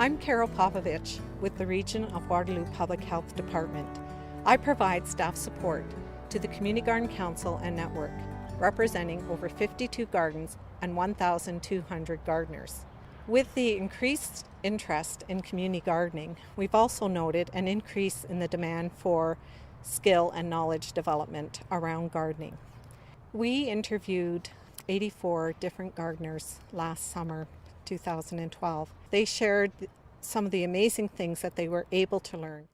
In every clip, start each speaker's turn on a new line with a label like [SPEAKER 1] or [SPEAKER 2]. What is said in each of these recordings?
[SPEAKER 1] I'm Carol Popovich with the Region of Waterloo Public Health Department. I provide staff support to the Community Garden Council and Network, representing over 52 gardens and 1,200 gardeners. With the increased interest in community gardening, we've also noted an increase in the demand for skill and knowledge development around gardening. We interviewed 84 different gardeners last summer, 2012. They shared some of the amazing things that they were able to learn.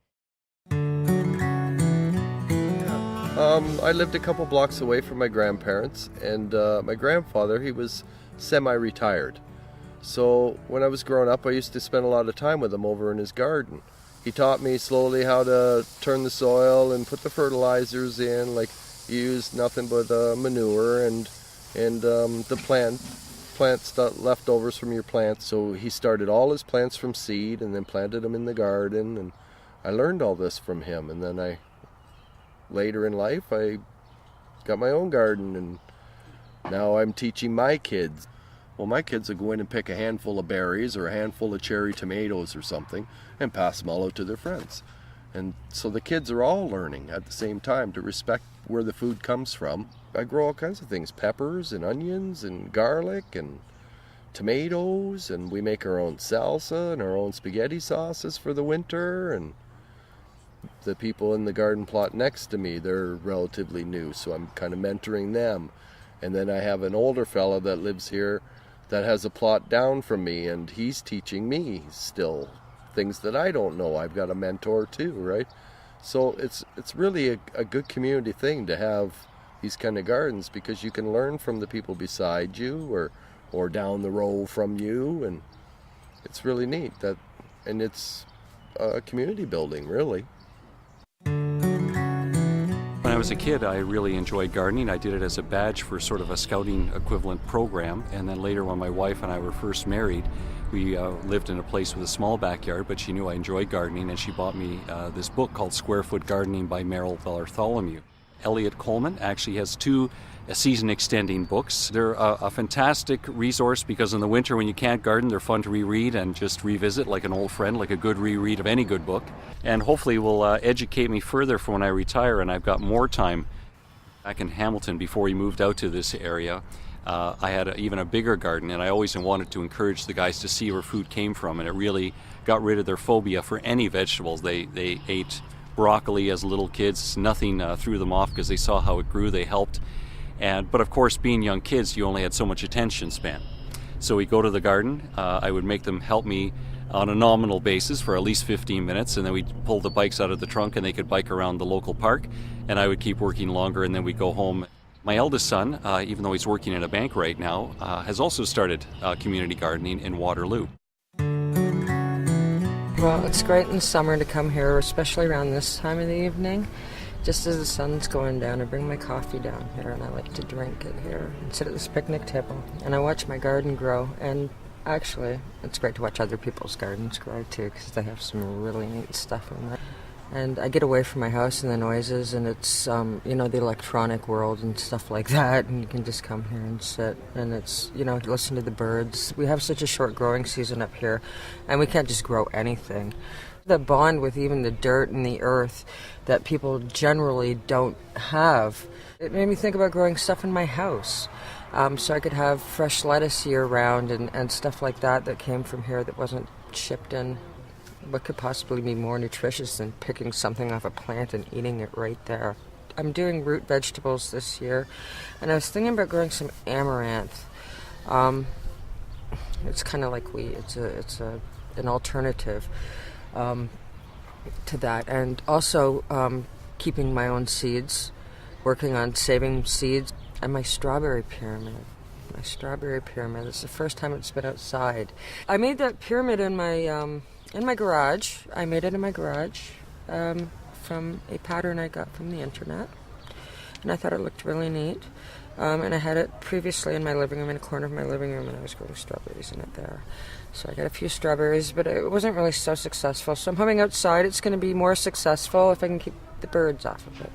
[SPEAKER 2] I lived a couple blocks away from my grandparents, and my grandfather, he was semi-retired. So when I was growing up, I used to spend a lot of time with him over in his garden. He taught me slowly how to turn the soil and put the fertilizers in, like use nothing but manure and the plant stuff, leftovers from your plants. So he started all his plants from seed and then planted them in the garden, and I learned all this from him. And then later in life, I got my own garden, and now I'm teaching my kids. Well, my kids will go in and pick a handful of berries or a handful of cherry tomatoes or something and pass them all out to their friends. And so the kids are all learning at the same time to respect where the food comes from. I grow all kinds of things, peppers and onions and garlic and tomatoes, and we make our own salsa and our own spaghetti sauces for the winter. And the people in the garden plot next to me, they're relatively new, so I'm kind of mentoring them. And then I have an older fellow that lives here that has a plot down from me, and he's teaching me still things that I don't know. I've got a mentor too, right? So it's really a good community thing to have these kind of gardens, because you can learn from the people beside you or down the row from you, and it's really neat. And it's a community building, really.
[SPEAKER 3] When I was a kid, I really enjoyed gardening. I did it as a badge for sort of a scouting equivalent program. And then later, when my wife and I were first married, we lived in a place with a small backyard, but she knew I enjoyed gardening, and she bought me this book called Square Foot Gardening by Merrill Bartholomew. Elliot Coleman actually has two season-extending books. They're a fantastic resource, because in the winter when you can't garden, they're fun to reread and just revisit like an old friend, like a good reread of any good book. And hopefully will educate me further for when I retire and I've got more time. Back in Hamilton, before we moved out to this area, I had even a bigger garden, and I always wanted to encourage the guys to see where food came from, and it really got rid of their phobia for any vegetables. They ate broccoli as little kids. Nothing threw them off because they saw how it grew. They helped. But of course, being young kids, you only had so much attention span. So we go to the garden. I would make them help me on a nominal basis for at least 15 minutes, and then we'd pull the bikes out of the trunk and they could bike around the local park, and I would keep working longer, and then we'd go home. My eldest son, even though he's working in a bank right now, has also started community gardening in Waterloo.
[SPEAKER 4] Well, it's great in the summer to come here, especially around this time of the evening. Just as the sun's going down, I bring my coffee down here, and I like to drink it here and sit at this picnic table. And I watch my garden grow, and actually, it's great to watch other people's gardens grow too, because they have some really neat stuff in there. And I get away from my house and the noises, and it's, the electronic world and stuff like that, and you can just come here and sit, and it's, listen to the birds. We have such a short growing season up here, and we can't just grow anything. The bond with even the dirt and the earth that people generally don't have. It made me think about growing stuff in my house, so I could have fresh lettuce year-round and stuff like that came from here that wasn't shipped in. What could possibly be more nutritious than picking something off a plant and eating it right there? I'm doing root vegetables this year, and I was thinking about growing some amaranth. It's kind of like wheat. It's an alternative to that, and also keeping my own seeds, working on saving seeds, and my strawberry pyramid. It's the first time it's been outside. I made that pyramid in my garage. I made it in my garage from a pattern I got from the internet, and I thought it looked really neat. And I had it previously in my living room, in a corner of my living room, and I was growing strawberries in it there. So I got a few strawberries, but it wasn't really so successful. So I'm hoping outside it's going to be more successful if I can keep the birds off of it.